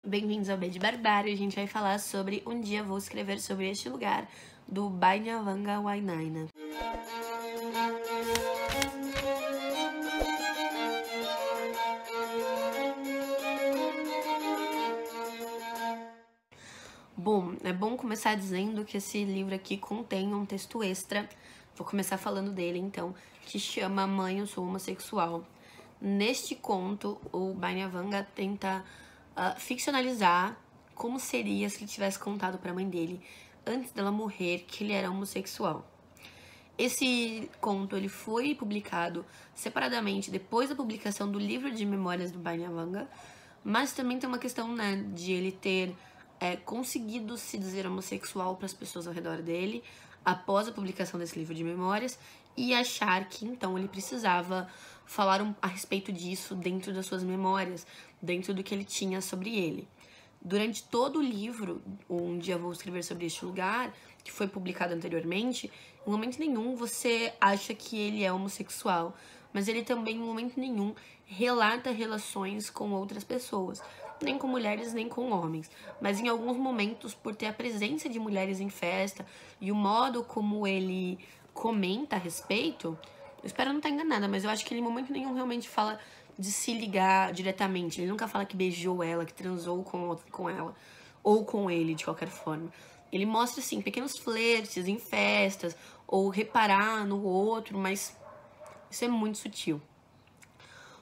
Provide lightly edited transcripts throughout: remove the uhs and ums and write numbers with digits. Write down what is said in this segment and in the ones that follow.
Bem-vindos ao B de Barbário. A gente vai falar sobre Um Dia Vou Escrever Sobre Este Lugar, do Binyavanga Wainaina. Bom, é bom começar dizendo que esse livro aqui contém um texto extra. Vou começar falando dele, então, que chama Mãe, Eu Sou Homossexual. Neste conto, o Binyavanga tenta ficcionalizar como seria se ele tivesse contado para a mãe dele, antes dela morrer, que ele era homossexual. Esse conto ele foi publicado separadamente depois da publicação do livro de memórias do Binyavanga, mas também tem uma questão, né, de ele ter conseguido se dizer homossexual para as pessoas ao redor dele após a publicação desse livro de memórias e achar que então ele precisava falar a respeito disso dentro das suas memórias, dentro do que ele tinha sobre ele. Durante todo o livro, Um Dia Vou Escrever Sobre Este Lugar, que foi publicado anteriormente, em momento nenhum você acha que ele é homossexual, mas ele também, em momento nenhum, relata relações com outras pessoas, nem com mulheres, nem com homens. Mas em alguns momentos, por ter a presença de mulheres em festa e o modo como ele comenta a respeito, eu espero não estar enganada, mas eu acho que ele em momento nenhum realmente fala de se ligar diretamente. Ele nunca fala que beijou ela, que transou com ela, ou com ele, de qualquer forma. Ele mostra, assim, pequenos flertes em festas, ou reparar no outro, mas isso é muito sutil.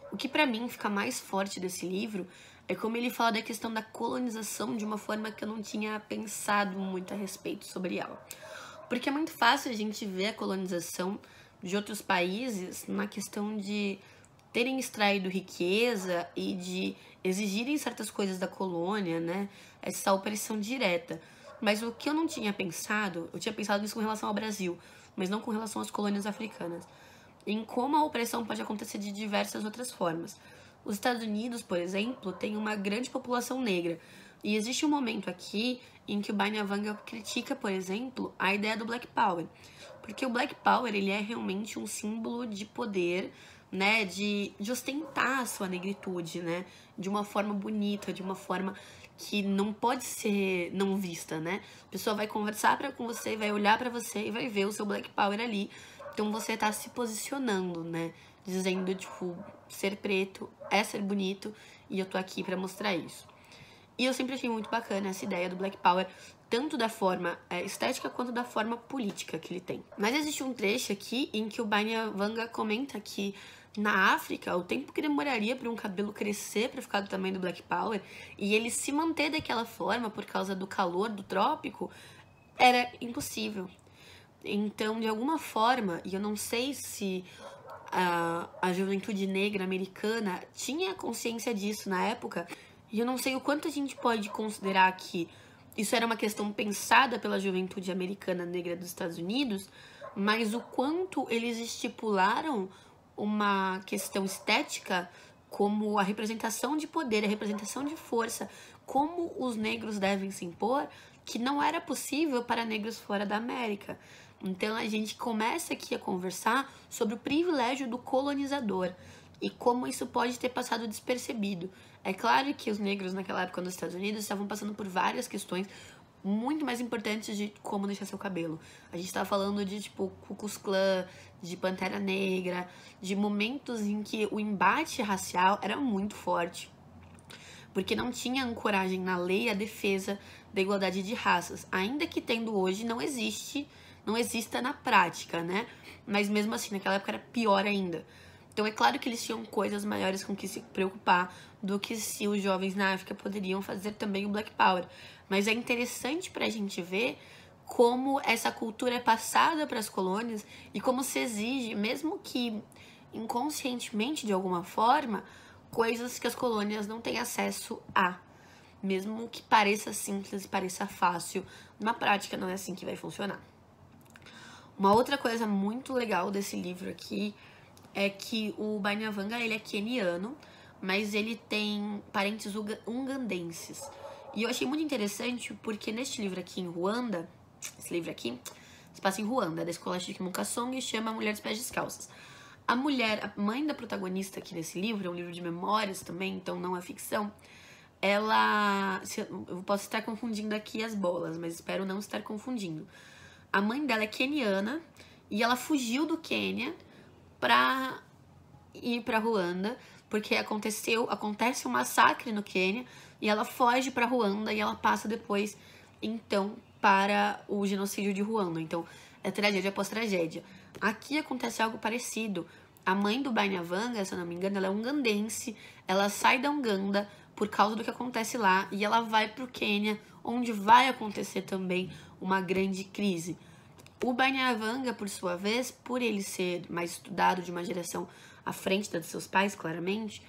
O que pra mim fica mais forte desse livro é como ele fala da questão da colonização de uma forma que eu não tinha pensado muito a respeito sobre ela. Porque é muito fácil a gente ver a colonização de outros países na questão de terem extraído riqueza e de exigirem certas coisas da colônia, né? Essa opressão direta. Mas o que eu não tinha pensado, eu tinha pensado nisso com relação ao Brasil, mas não com relação às colônias africanas, em como a opressão pode acontecer de diversas outras formas. Os Estados Unidos, por exemplo, tem uma grande população negra, e existe um momento aqui em que o Binyavanga critica, por exemplo, a ideia do Black Power, porque o Black Power ele é realmente um símbolo de poder, né, de ostentar a sua negritude, né, de uma forma bonita, de uma forma que não pode ser não vista, né? A pessoa vai conversar com você, vai olhar pra você e vai ver o seu Black Power ali. Então você tá se posicionando, né? Dizendo, tipo, ser preto é ser bonito e eu tô aqui pra mostrar isso. E eu sempre achei muito bacana essa ideia do Black Power, tanto da forma estética quanto da forma política que ele tem. Mas existe um trecho aqui em que o Binyavanga comenta que na África, o tempo que demoraria para um cabelo crescer para ficar do tamanho do Black Power e ele se manter daquela forma por causa do calor do trópico era impossível. Então, de alguma forma, e eu não sei se a juventude negra americana tinha consciência disso na época, e eu não sei o quanto a gente pode considerar que isso era uma questão pensada pela juventude americana negra dos Estados Unidos, mas o quanto eles estipularam uma questão estética como a representação de poder, a representação de força, como os negros devem se impor, que não era possível para negros fora da América. Então a gente começa aqui a conversar sobre o privilégio do colonizador e como isso pode ter passado despercebido. É claro que os negros naquela época nos Estados Unidos estavam passando por várias questões muito mais importantes de como deixar seu cabelo. A gente tava falando de, tipo, Ku Klux Klan, de Pantera Negra, de momentos em que o embate racial era muito forte. Porque não tinha ancoragem na lei a defesa da igualdade de raças. Ainda que tendo hoje, não exista na prática, né? Mas mesmo assim, naquela época era pior ainda. Então é claro que eles tinham coisas maiores com que se preocupar do que se os jovens na África poderiam fazer também o Black Power. Mas é interessante pra gente ver como essa cultura é passada para as colônias e como se exige, mesmo que inconscientemente de alguma forma, coisas que as colônias não têm acesso a. Mesmo que pareça simples e pareça fácil, na prática não é assim que vai funcionar. Uma outra coisa muito legal desse livro aqui é que o Binyavanga, ele é queniano, mas ele tem parentes ugandenses. E eu achei muito interessante porque neste livro aqui em Ruanda, esse livro aqui, se passa em Ruanda, da escola Chikmuka-Song, e chama Mulher dos Pés Descalços. A mãe da protagonista aqui nesse livro, é um livro de memórias também, então não é ficção, eu posso estar confundindo aqui as bolas, mas espero não estar confundindo. A mãe dela é queniana e ela fugiu do Quênia pra ir pra Ruanda, porque acontece um massacre no Quênia e ela foge pra Ruanda e ela passa depois, então, para o genocídio de Ruanda. Então, é tragédia após tragédia. Aqui acontece algo parecido. A mãe do Bainiavanga, se eu não me engano, ela é ugandense, ela sai da Uganda por causa do que acontece lá e ela vai pro Quênia, onde vai acontecer também uma grande crise. O Bainiavanga, por sua vez, por ele ser mais estudado, de uma geração à frente da de seus pais, claramente,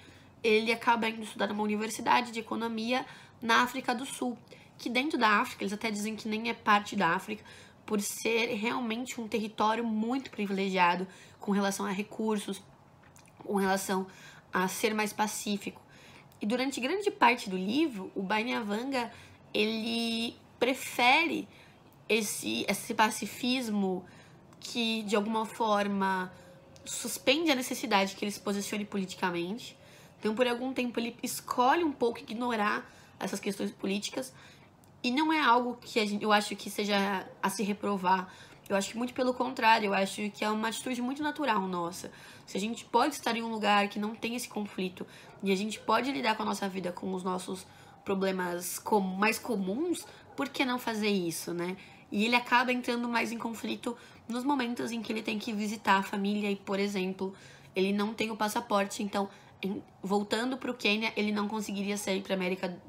ele acaba indo estudar numa universidade de economia na África do Sul, que dentro da África, eles até dizem que nem é parte da África, por ser realmente um território muito privilegiado com relação a recursos, com relação a ser mais pacífico. E durante grande parte do livro, o Bainiavanga, ele prefere esse pacifismo que, de alguma forma, suspende a necessidade que ele se posicione politicamente. Então, por algum tempo, ele escolhe um pouco ignorar essas questões políticas. E não é algo que eu acho que seja a se reprovar. Eu acho que muito pelo contrário, eu acho que é uma atitude muito natural nossa. Se a gente pode estar em um lugar que não tem esse conflito e a gente pode lidar com a nossa vida, com os nossos problemas mais comuns, por que não fazer isso, né? E ele acaba entrando mais em conflito nos momentos em que ele tem que visitar a família e, por exemplo, ele não tem o passaporte, então, voltando pro Quênia, ele não conseguiria sair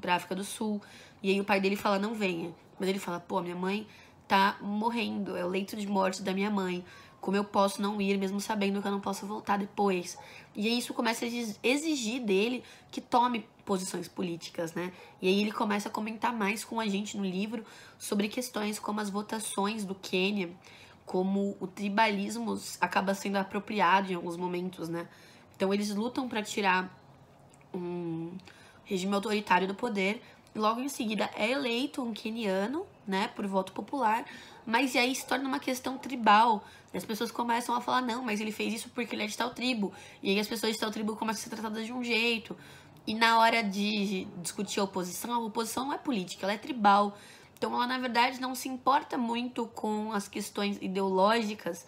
pra África do Sul. E aí o pai dele fala, não venha. Mas ele fala, pô, minha mãe tá morrendo, é o leito de morte da minha mãe. Como eu posso não ir, mesmo sabendo que eu não posso voltar depois? E aí isso começa a exigir dele que tome posições políticas, né? E aí ele começa a comentar mais com a gente no livro sobre questões como as votações do Quênia, como o tribalismo acaba sendo apropriado em alguns momentos, né? Então eles lutam para tirar um regime autoritário do poder. Logo em seguida é eleito um queniano, né, por voto popular, mas aí se torna uma questão tribal. As pessoas começam a falar, não, mas ele fez isso porque ele é de tal tribo. E aí as pessoas de tal tribo começam a ser tratadas de um jeito. E na hora de discutir a oposição não é política, ela é tribal. Então ela, na verdade, não se importa muito com as questões ideológicas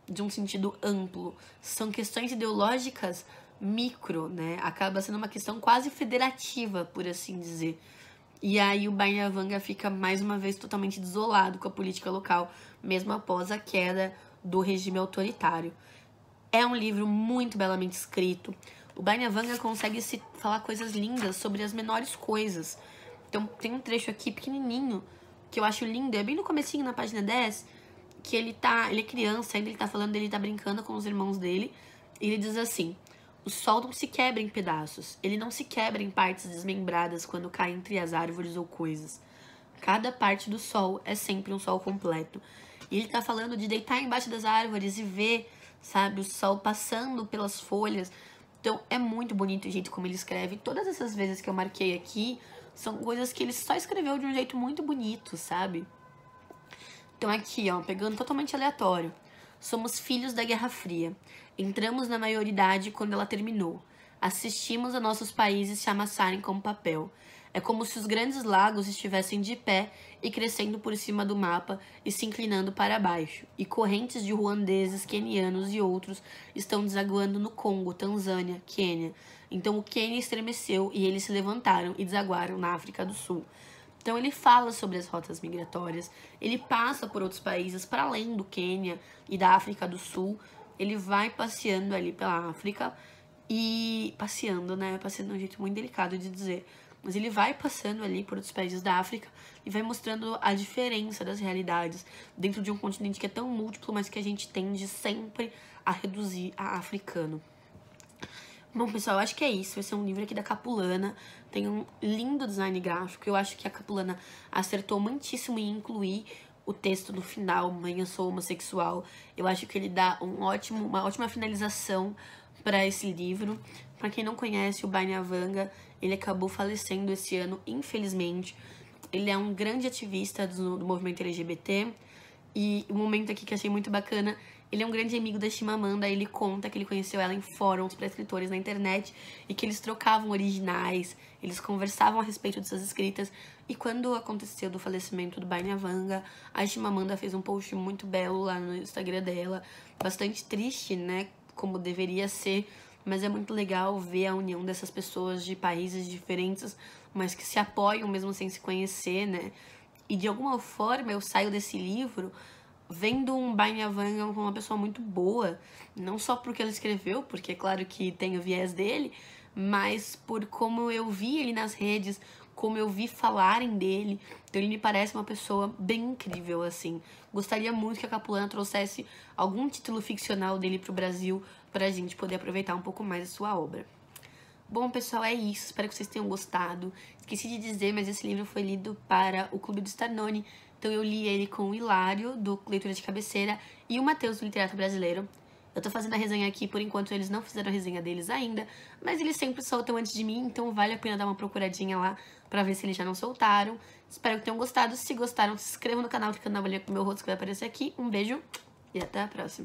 de um sentido amplo. São questões ideológicas micro, né? Acaba sendo uma questão quase federativa, por assim dizer. E aí o Bainiavanga fica mais uma vez totalmente desolado com a política local, mesmo após a queda do regime autoritário. É um livro muito belamente escrito. O Bainiavanga consegue falar coisas lindas sobre as menores coisas. Então tem um trecho aqui pequenininho que eu acho lindo, é bem no comecinho, na página 10, que ele é criança, ainda ele tá falando, ele tá brincando com os irmãos dele, e ele diz assim: o sol não se quebra em pedaços. Ele não se quebra em partes desmembradas quando cai entre as árvores ou coisas. Cada parte do sol é sempre um sol completo. E ele tá falando de deitar embaixo das árvores e ver, sabe, o sol passando pelas folhas. Então é muito bonito o jeito como ele escreve. Todas essas vezes que eu marquei aqui são coisas que ele só escreveu de um jeito muito bonito, sabe? Então aqui, ó, pegando totalmente aleatório. Somos filhos da Guerra Fria. Entramos na maioridade quando ela terminou. Assistimos a nossos países se amassarem como papel. É como se os grandes lagos estivessem de pé e crescendo por cima do mapa e se inclinando para baixo. E correntes de ruandeses, quenianos e outros estão desaguando no Congo, Tanzânia, Quênia. Então o Quênia estremeceu e eles se levantaram e desaguaram na África do Sul. Então ele fala sobre as rotas migratórias, ele passa por outros países para além do Quênia e da África do Sul. Ele vai passeando ali pela África e passeando, né? Passeando é um jeito muito delicado de dizer. Mas ele vai passando ali por outros países da África e vai mostrando a diferença das realidades dentro de um continente que é tão múltiplo, mas que a gente tende sempre a reduzir a africano. Bom, pessoal, eu acho que é isso. Esse é um livro aqui da Capulana. Tem um lindo design gráfico. Eu acho que a Capulana acertou muitíssimo em incluir o texto no final, Mãe, eu sou homossexual. Eu acho que ele dá uma ótima finalização para esse livro. Para quem não conhece, o Bainiavanga, ele acabou falecendo esse ano, infelizmente. Ele é um grande ativista do movimento LGBT. E o momento aqui que eu achei muito bacana Ele é um grande amigo da Chimamanda, ele conta que ele conheceu ela em fóruns para escritores na internet e que eles trocavam originais, eles conversavam a respeito de suas escritas. E quando aconteceu do falecimento do Binyavanga, a Chimamanda fez um post muito belo lá no Instagram dela, bastante triste, né, como deveria ser, mas é muito legal ver a união dessas pessoas de países diferentes, mas que se apoiam mesmo sem se conhecer, né? E de alguma forma eu saio desse livro vendo um Binyavanga como uma pessoa muito boa, não só porque ele escreveu, porque é claro que tem o viés dele, mas por como eu vi ele nas redes, como eu vi falarem dele. Então ele me parece uma pessoa bem incrível, assim. Gostaria muito que a Capulana trouxesse algum título ficcional dele pro Brasil pra gente poder aproveitar um pouco mais a sua obra. Bom, pessoal, é isso. Espero que vocês tenham gostado. Esqueci de dizer, mas esse livro foi lido para o Clube do Starnone. Então eu li ele com o Hilário, do Leitura de Cabeceira, e o Matheus, do Literato Brasileiro. Eu tô fazendo a resenha aqui, por enquanto eles não fizeram a resenha deles ainda, mas eles sempre soltam antes de mim, então vale a pena dar uma procuradinha lá pra ver se eles já não soltaram. Espero que tenham gostado. Se gostaram, se inscrevam no canal clicando na bolinha com o meu rosto que vai aparecer aqui. Um beijo e até a próxima.